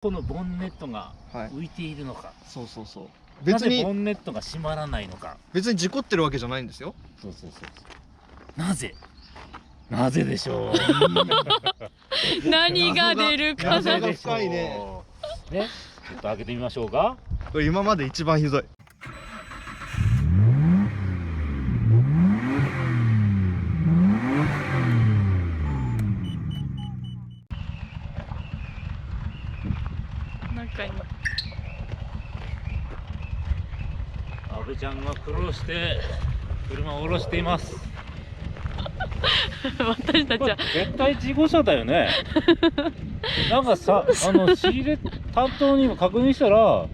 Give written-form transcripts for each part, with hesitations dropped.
このボンネットが浮いているのか、はい、そうそうそう。別にボンネットが閉まらないのか。別に事故ってるわけじゃないんですよ。そうそうそう。なぜでしょう。何が出るかな。謎が深いね。ね、ちょっと開けてみましょうか。これ今まで一番ひどい。中に阿部ちゃんが苦労して車を下ろしています。私たちは絶対事故車だよね。なんかさ、仕入れ担当にも確認したら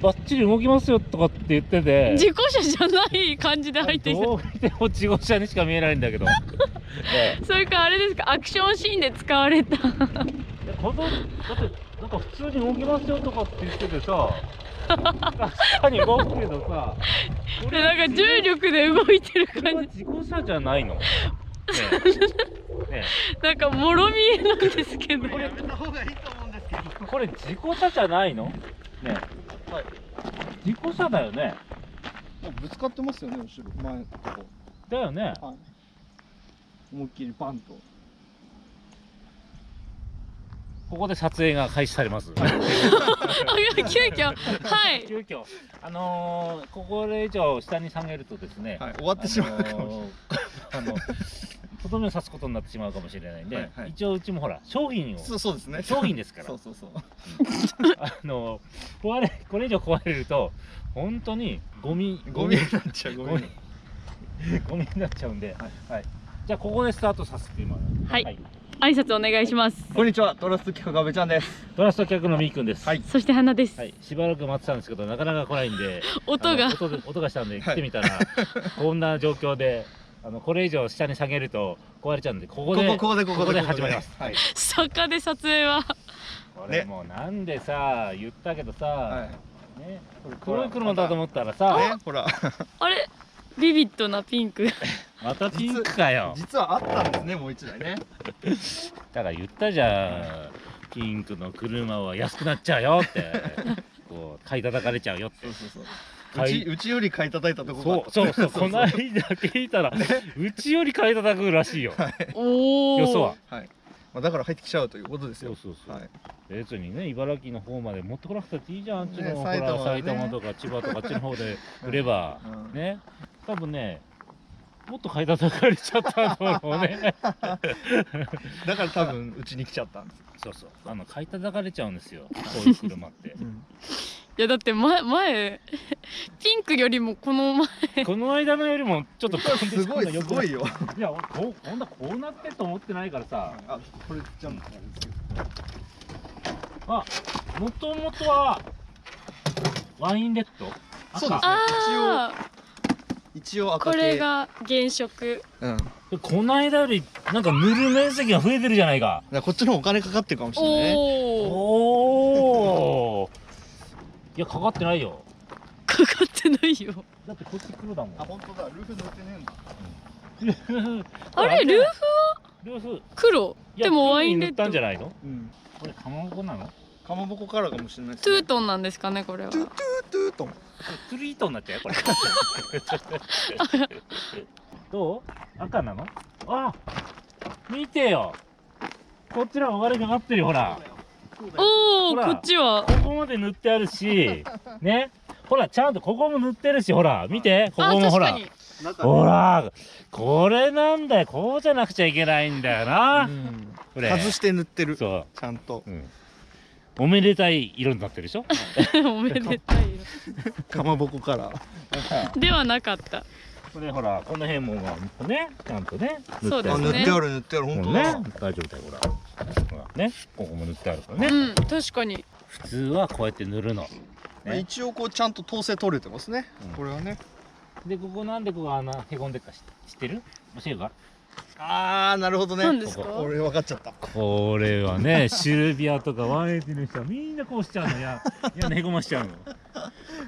バッチリ動きますよとかって言ってて、事故車じゃない感じで入ってきた。どう見ても事故車にしか見えないんだけど。それかあれですか、アクションシーンで使われた。だってなんか普通に動きますよとかって言っててさ、確かに動くけどさ、でなんか重力で動いてるこれは感じ。事故車じゃないの。ねなんかもろ見えなんですけど。これやめた方がいいと思うんですけど。これ事故車じゃないの？ね。はい。事故車だよね。もうぶつかってますよね、後ろ前のとこ。だよね。はい。思いっきりバンと。ここで撮影が開始されます。急遽はい急遽これ以上下に下げるとですね、はい、終わってしまうかもしれない。とどめを刺すことになってしまうかもしれないんで、はいはい、一応うちもほら商品を、そうですね、商品ですからそうそうそう、これ以上壊れると本当にゴミになっちゃう、ゴミになっちゃうんで、はいはい、じゃあここでスタートさせてもらう。はい、挨拶お願いします。こんにちは、トラスト企画阿部ちゃんです。トラスト客のみーくんです。はい、そして花です。はい、しばらく待ってたんですけどなかなか来ないんで、音がしたんで来てみたら、こんな状況でこれ以上下に下げると壊れちゃうんで、ここで始まります。はい、坂で撮影はこれもうなんでさ言ったけどさ、はい、ね、これ黒い車だと思ったらさ、ね、ほらあれビビッドなピンク。またピンクかよ。実はあったんですね、もう一台ね。だから言ったじゃん、ピンクの車は安くなっちゃうよってこう買い叩かれちゃうよって。うちより買い叩いたとこが。そうこの間聞いたらうちより買い叩くらしいよ。おお。よそは。はい。だから入ってきちゃうということですよ。そう。はい。別にね、茨城の方まで持ってこなくたっていいじゃん。あっちのほら埼玉とか千葉とかあっちの方で売ればね、多分ね。もっと買い叩かれちゃったと思うね。だから多分うちに来ちゃったんです。そう買い叩かれちゃうんですよ、こういう車って。いやだって前ピンクよりもこの間のよりもちょっとすごいよ。いや、こうなってと思ってないからさ。あ、これじゃん。あ、もともとはワインレッド。そうですね。一応赤系。これが原色。この間よりなんか塗る面積が増えてるじゃないか。こっちの方お金かかってるかもしれないね。おお。いや、かかってないよ。かかってないよ。だってこっち黒だもん。あ、本当だ。ルーフ塗ってねえんだ。あれ、ルーフはルーフ黒。でもワインレッド。塗ったんじゃないの？これかまぼこなの？かまぼこからかもしれないですトゥートンなんですかね、これは。トゥートン。トゥリートになっちゃうよこれ。どう？赤なの？あ、見てよ。こっちの方が悪くなってるよ、ほら。おお、こっちはここまで塗ってあるし、ね。ほら、ちゃんとここも塗ってるし、ほら、見て、ここもほら。ほら、これなんだよ、こうじゃなくちゃいけないんだよな。外して塗ってる。そう、ちゃんと。おめでたい色になってるでしょ。おめでたいかまぼこから。ではなかった。これほら、この辺もね、ちゃんとね。そうですね。塗ってある、本当だ。大丈夫だよ、ほら。ね、ここも塗ってあるからね。うん、確かに。普通はこうやって塗るの。一応こうちゃんと統制取れてますね。これはね。で、ここなんでこう穴へこんでるか知ってる？教えるか？ああ、なるほどね。何ですか？俺分かっちゃった。これはね、シルビアとか180の人はみんなこうしちゃうのや、へこましちゃうの。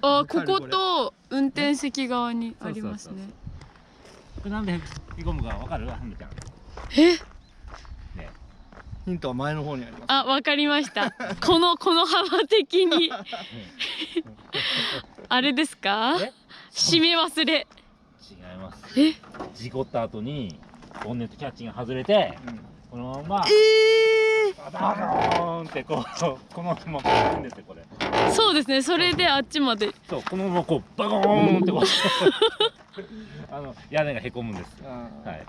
あ、ここと運転席側にありますね。これなんでへこむかわかる？ハムちゃん。え？ね。ヒントは前の方にあります。あ、わかりました。この幅的にあれですか？え締め忘れ。違います。え？事故った後にボンネットキャッチが外れて、このままバーンってこのままこう行くんですよこれ。そうですね。それであっちまで。そうこのままこうバコーンってこう屋根がへこむんです。ははい。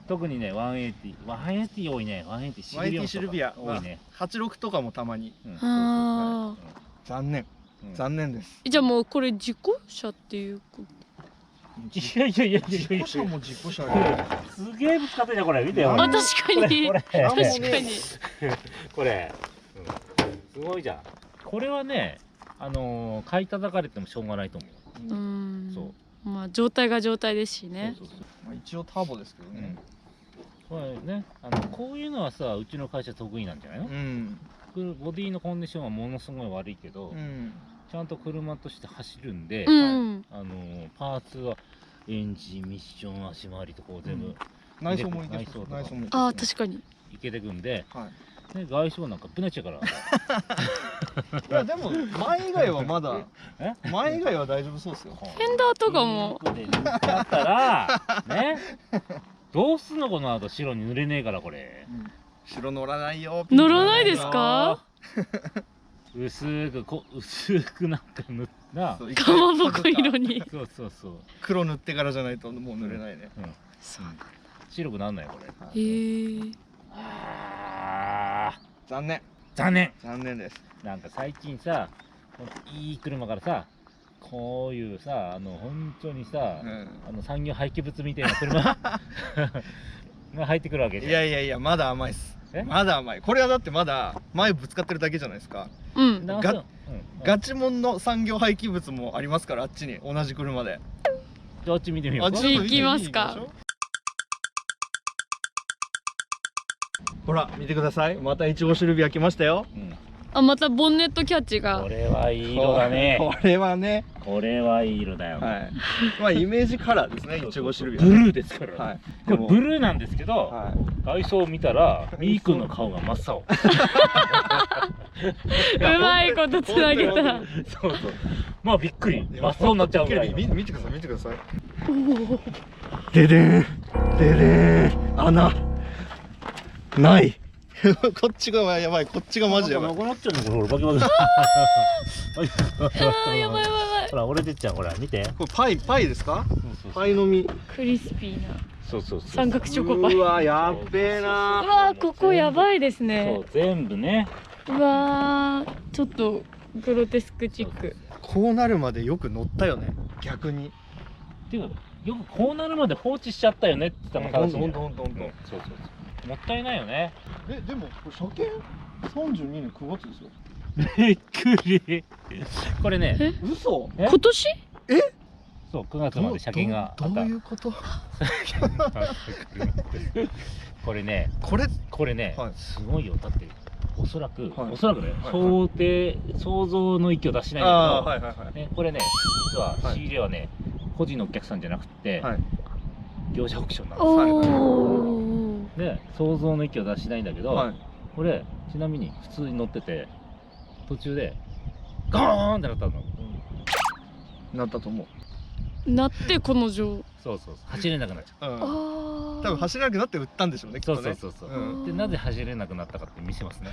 特にね180多いね。180シルビア多いね。 86とかもたまに。うんああ。残念、うん残念です。じゃあもうこれ事故車っていうか。いやいやいやいや事いや故車も事故車これすげえぶつかってんじゃんこれ見てよ。あ、確かに。これ確かに。これ、すごいじゃん。これはね買い叩かれてもしょうがないと思う。そうまあ状態が状態ですしね。そうそうそうまあ一応ターボですけどね。これねこういうのはさうちの会社得意なんじゃないの？ボディのコンディションはものすごい悪いけど、ちゃんと車として走るんで、うん。パーツはエンジンミッション足回りとこう全部内装もいいです。内装とか内装もいいです。ああ、確かに。いけてくんで、はい。ね、外装なんかぶねっちゃうからいやでも前以外はまだえ前以外は大丈夫そうですよ。フェンダーとかも。ピンクで塗ってあったらねどうすんのこの後白に塗れねえからこれ白乗らないよ。乗らないですか？薄くなんか塗ったそうかまぼこ色に。そうそうそう、黒塗ってからじゃないともう塗れないね。そう。白くなんないこれ。へえ。あー残念。残念。残念です。なんか最近さいい車からさこういうさ本当にさ、産業廃棄物みたいな車が入ってくるわけじゃん。いやいやいや、まだ甘いっす。まだ甘い。これはだってまだ前ぶつかってるだけじゃないですか。うん。ガチモンの産業廃棄物もありますから、あっちに同じ車で。じゃああっち見てみようか。行きますか。ほら見てください。また1号シルビア来ましたよ。あ、またボンネットキャッチがこ。れはいい色だね。これはね。これはいい色だよ。はい。まあイメージカラーですね。1号シルビア。ブルーですから。はい。これブルーなんですけど、は外装を見たらミー君の顔が真っ青。うまいことつなげた。そうそう。まあびっくり。真っ青になっちゃうぐらい。見てください。見てください。ででん。ででん。穴。ない。こっちがやばい。こっちがマジでやばい。なくなっちゃうのこれバキバキ。ああ、やばいやばいやばい。ほら折れてっちゃう。ほら見て。これパイですか？パイの実。クリスピーなそうそうそう。三角チョコパイ。うわやっべえな。うわー、ここやばいですそねう。全部ね。うわー、ちょっとグロテスクチック。こうなるまでよく乗ったよね。逆に。っていうかよくこうなるまで放置しちゃったよねって言ったのが正しいんだよ。ほんと。そうそうそう。もったいないよね。でもこれ車検32年9月ですよ。びっくり。これね。え、嘘？え今年？そう9月まで車検があった。どういうこと？これね。これね。すごいよ。だっておそらくね。想像の域を出しないんだけど。ねこれね実は仕入れはね個人のお客さんじゃなくて業者オークションなんです。おお。で想像の域を出しないんだけど、はい。これちなみに普通に乗ってて途中でガーンってなったの。なったと思う。なってこの状。そう走れなくなっちゃう。ああ。多分走れなくなって売ったんでしょうね。きっとね。そう。うんでなぜ走れなくなったかって見せますね。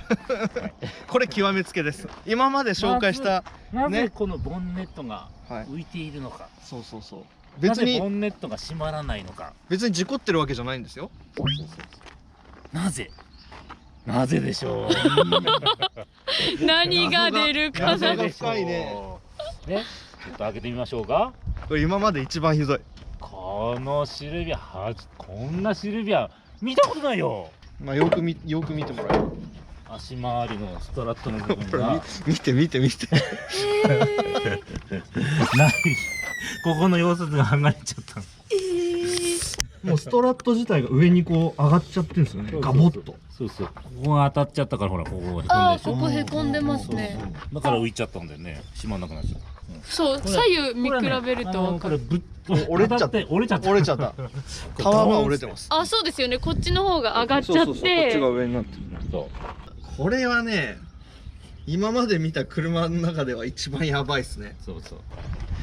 これ極めつけです。今まで紹介したなぜこのボンネットがはい。浮いているのか。そう。なぜ別にボンネットが閉まらないのか。事故ってるわけじゃないんですよ。なぜでしょう。何が出るかな。謎が深いね。ね、ちょっと開けてみましょうか。これ今まで一番ひどい。このシルビアこんなシルビア見たことないよ。まあよく見てもらえる。足回りのストラットの部分これが見て。ない。ここの溶接が剥がれちゃったの。もうストラット自体が上にこう上がっちゃってるんですよね。ガボッと。そうここが当たっちゃったからほらここがへこんでああ、るでしょ。ここへこんでますね。だから浮いちゃったんだよね。閉まんなくなっちゃった。そう左右見比べると分かる。折れちゃった。折れちゃった。折れちゃった。皮が折れてます。あ、そうですよね。こっちの方が上がっちゃって。こっちが上になってる。そう。これはね、今まで見た車の中では一番やばいっすね。そうそう。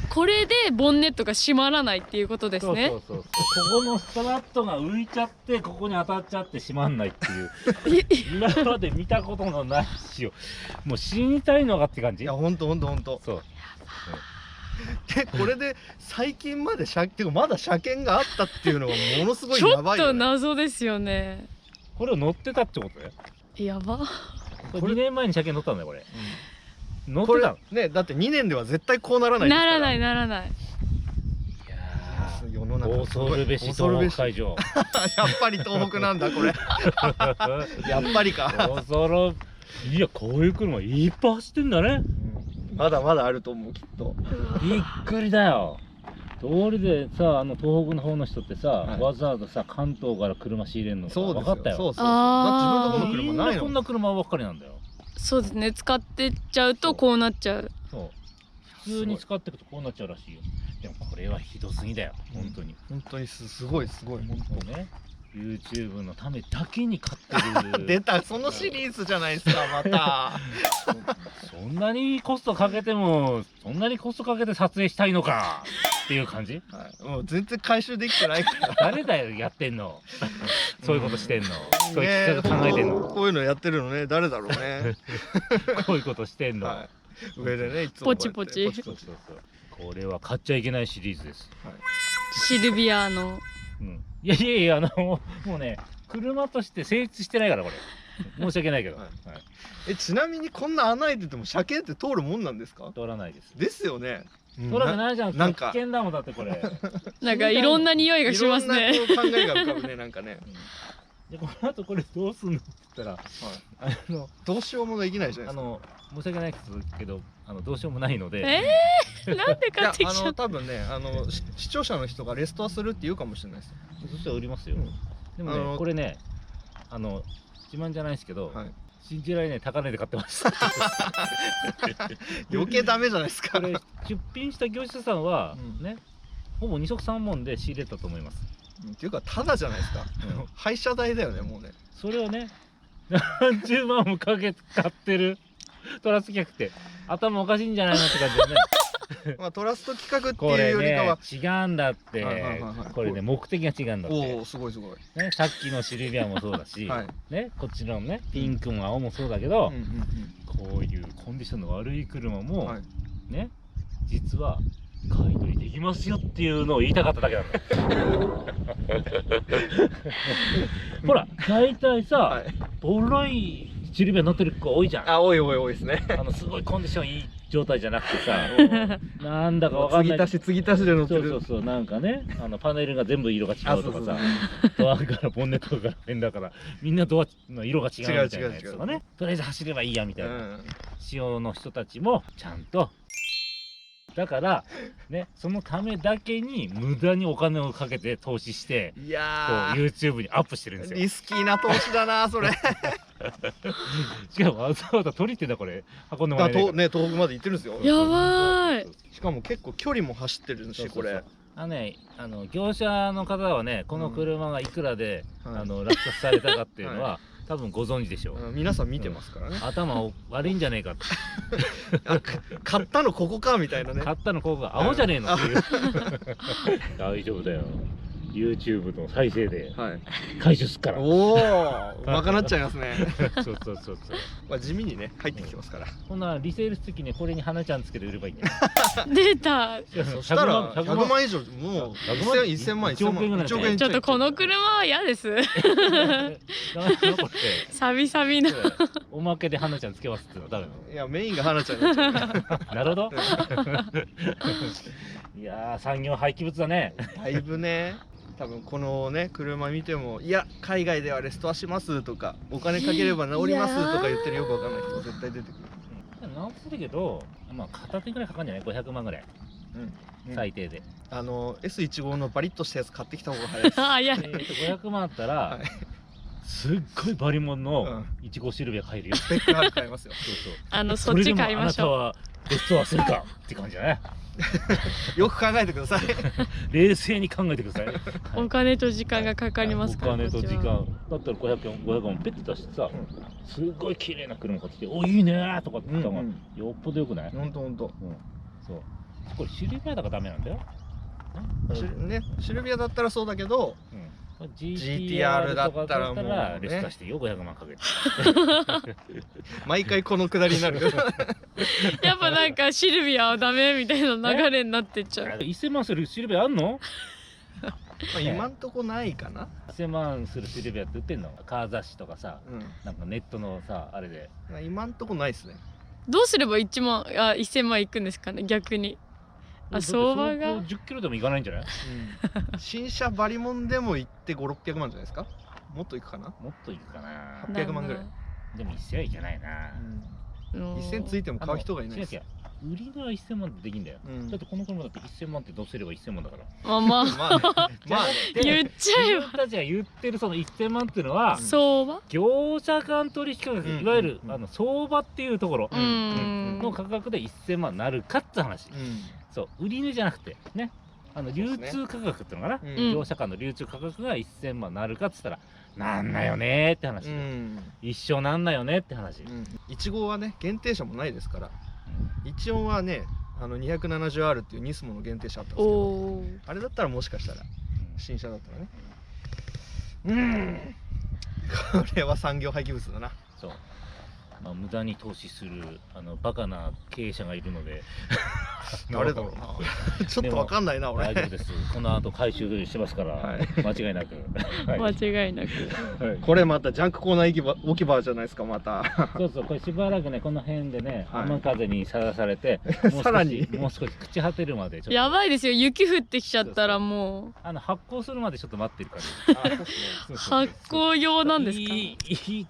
これでボンネットが閉まらないっていうことですね。そう。ここのストラットが浮いちゃってここに当たっちゃって閉まんないっていう今まで見たことのないしよ。もう死にたいのかって感じ。いやほんと。そう。でこれで最近までまだ車検があったっていうのがものすごいやばいちょっとよね。謎ですよね。これを乗ってたってことね。やば。これ2年前に車検乗ったんだよこれ。乗っこれてたのね、だって2年では絶対こうならないですから。ならない。いや世の中恐るべし東北海上。やっぱり東北なんだこれ。やっぱりか。いやこういう車いっぱい走ってんだね。まだまだあると思うきっと。びっくりだよ。通りでさ、東北の方の人ってさ、はいわざわざさ関東から車仕入れるのそうですよ。分かったよ。そう。だって自分あーのとこの車ないの。こんな車ばっかりなんだよ。そうですね。使ってっちゃうとこうなっちゃう。そう普通に使っていくとこうなっちゃうらしいよ。でもこれはひどすぎだよ本当に。本当にすごい本当ね YouTube のためだけに買ってる出たそのシリーズじゃないですかまた。そんなにコストかけてもそんなにコストかけて撮影したいのかっていう感じ。はい、もう全然回収できてないから。誰だよやってんのそういうことしてんの、そういう企画考えてんの、こういうのやってるのね誰だろうね。こういうことしてんの、はい、上でねいつもこうやってポチポチそうこれは買っちゃいけないシリーズです、はい、シルビアの。いやもうね車として成立してないからこれ申し訳ないけど、はいはい、ちなみにこんな穴開いてても車検って通るもんなんですか？通らないです。ですよね。通らないじゃん。なんか危険だもんだってこれ。なんかいろんな匂いがしますね。いろんなこう考えが浮かぶねなんかね。でこの後これどうすんのって言ったら、どうしようもできないじゃないですか。申し訳ないけどどうしようもないので。なんで買ってきちゃう。多分ね視聴者の人がレストアするって言うかもしれないです。そしたら売りますよ。でもねこれね自慢じゃないですけど。信じられない高値で買ってます。余計ダメじゃないですか。これ出品した業者さんはね、ほぼ2足3門で仕入れたと思います。っていうかただじゃないですか。廃車代だよねもうね。それをね何十万もかけて買ってるトラス客って頭おかしいんじゃないのって感じだね。まあトラスト企画っていうよりかは、これね違うんだって。これね目的が違うんだって。おおすごいね、さっきのシルビアもそうだし、ねこっちのねピンクも青もそうだけど、こういうコンディションの悪い車もね実は買い取りできますよっていうのを言いたかっただけなんだ。ほら大体さボロいシルビア乗ってる子多いじゃん。多いですね。すごいコンディションいい状態じゃなくてさなんだかわかんない継ぎ足しで乗ってる。そうなんかねパネルが全部色が違うとかさドアからボンネットからフェンダーからみんなドアの色が違うみたいなやつとかねとりあえず走ればいいやみたいな仕様の人たちもちゃんとだからねそのためだけに無駄にお金をかけて投資していやー YouTube にアップしてるんですよ。リスキーな投資だなそれ。しかもわざわざ取りってんだこれ運んでもらえないからね東北まで行ってるんですよ。やばい。しかも結構距離も走ってるしこれ。業者の方はねこの車がいくらで落札されたかっていうのは多分ご存知でしょう。皆さん見てますからね。頭悪いんじゃねえかって。買ったのここかみたいなね。買ったのここが青じゃねえのっていう。大丈夫だよ。YouTube の再生で回収すっから。おお、うまくなっちゃいますね。そう。まあ地味にね入ってきてますから。こんなリセールする時にこれに花ちゃんつけて売ればいいんだよ。出た。そしたら100万以上もう1000万1億円。ちょっとこの車は嫌です。サビサビの。おまけで花ちゃんつけますってのはダメなの？いやメインが花ちゃんになっちゃう。なるほど。いやー産業廃棄物だね。だいぶね。多分このね車見てもいや海外ではレストアしますとかお金かければ治りますとか言ってるよくわかんない人絶対出てくる。直せるけど片手ぐらいかかるんじゃない？500万ぐらい最低で。S15 のバリッとしたやつ買ってきた方が早いです。あいや500万あったらすっごいバリモンの1号シルビア買えるよ。スペックある買えますよ。そっち買いましょう。あなたはベストはするかって感じじゃないよく考えてください。冷静に考えてください。お金と時間がかかりますから。お金と時間だったら500円ペッて出してさ、すごい綺麗な車買ってきて、おいいねーとかって言った方がよっぽどよくない？ほんとほんと。そう。これシルビアだからダメなんだよ。ね、シルビアだったらそうだけど、GTR だったらもうレス化してよ、500万かけて。毎回このくだりになる。やっぱなんかシルビアはダメみたいな流れになってっちゃう。1000万するシルビアあんの？今んとこないかな。1000万するシルビアって売ってんの？カー雑誌とかさ、なんかネットのさあれで。今んとこないっすね。どうすれば1000万いくんですかね、逆に。相場が10キロでもいかないんじゃない？新車バリモンでも行って5、600万じゃないですか。もっといくかな。もっといくかな。800万ぐらい。でも1000はいけないな。1000ついても買う人がいないです。売りが1000万ってできんだよ。だってこの車だって1000万ってどうすれば1000万だから。まあ言っちゃえば。自分たちが言ってるその1000万っていうのは相場？業者間取引価格、いわゆる相場っていうところの価格で1000万になるかって話。そう売り値じゃなくてね、流通価格っていうのかな、業者間の流通価格が1000万になるかっつったらなんなよねーって話、一生なんなよねって話。1号はね限定車もないですから、一応はね270R っていうニスモの限定車あったんですけど、あれだったらもしかしたら新車だったらね、これは産業廃棄物だな。そう、まあ、無駄に投資するバカな経営者がいるので誰だろうなちょっとわかんないな俺。大丈夫です。この後回収してますから、間違いなく間違いなく。これまたジャンクコーナー置き場じゃないですか、また。そうそう、これしばらくねこの辺でね雨風にさらされてさらにもう少し朽ち果てるまでちょっとやばいですよ、雪降ってきちゃったらもう発酵するまでちょっと待ってるから。発酵用なんですか？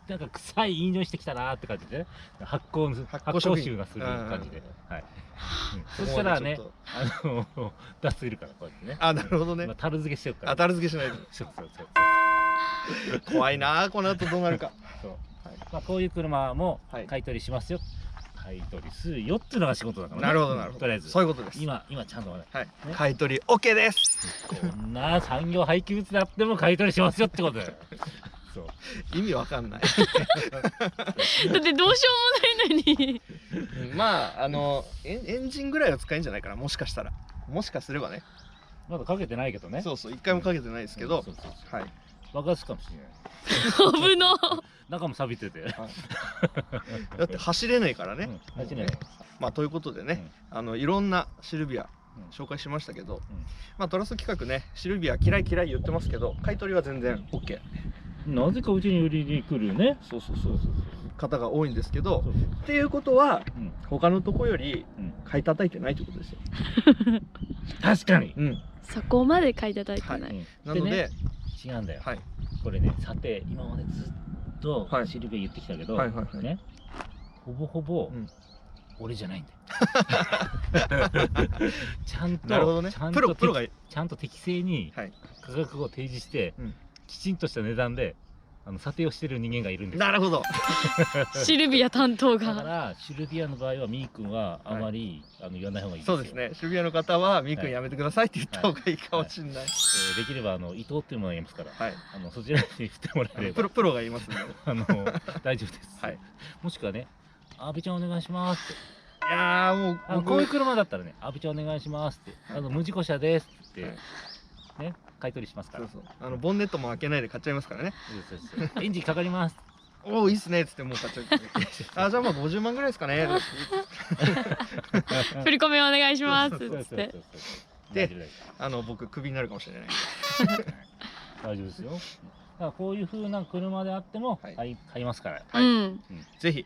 なんか臭いいい匂いしてきたなーって感じで発酵臭がする感じで、そしたらね出せるからこうやってね。あ、なるほどね。樽漬けしてるから。樽漬けしないと。怖いな、この後どうなるか。まあこういう車も買い取りしますよ、買い取りするよっていうのが仕事だからね。なるほどなるほど。とりあえずそういうことです。今ちゃんと買い取り OK です。こんな産業廃棄物であっても買い取りしますよってことだよ。意味わかんない。だってどうしようもないのに。まあエンジンぐらいは使えんじゃないかな、もしかしたら。もしかすればね。まだかけてないけどね。そうそう、一回もかけてないですけど、はい。爆発かもしれない。危な。中も錆びてて。だって走れないからね。走れない。まあということでね、いろんなシルビア紹介しましたけど、まあトラスト企画ね、シルビア嫌い言ってますけど、買い取りは全然 OK。なぜかうちに売りに来るね。そう方が多いんですけど、っていうことは他のとこより買い叩いてないってことですよ。確かに。そこまで買い叩いてない。なので違うんだよ。これね、査定今までずっとシルビア言ってきたけどね、ほぼほぼ俺じゃないんだよ。ちゃんと適正に価格を提示してきちんとした値段で査定をしてる人間がいるんです。なるほど。シルビア担当が。だからシルビアの場合はみーくんはあまり言わない方がいいですよ。そうですね。シルビアの方はみーくんやめてくださいって言った方がいいかもしれない。できれば伊藤っていうものがいますから、そちらに来てもらえればプロがいますので大丈夫です。もしくはね、阿部ちゃんお願いしますって。いやもうこういう車だったらね、阿部ちゃんお願いしますって無事故車ですってね、買い取りしますから。ボンネットも開けないで買っちゃいますからね。エンジンかかります。おお、いいっすねっつってもう買っちゃう。あ、じゃあまあ50万ぐらいですかね。振り込みお願いしますっつって。で、僕クビになるかもしれない。大丈夫ですよ。だからこういう風な車であっても買いますから。ぜひ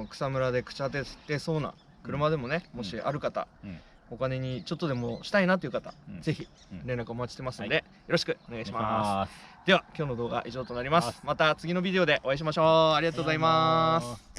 草むらで朽ち果ててそうな車でもね、もしある方、お金にちょっとでもしたいなという方、ぜひ連絡お待ちしてますので、よろしくお願いします。では今日の動画は以上となります。また次のビデオでお会いしましょう。ありがとうございます。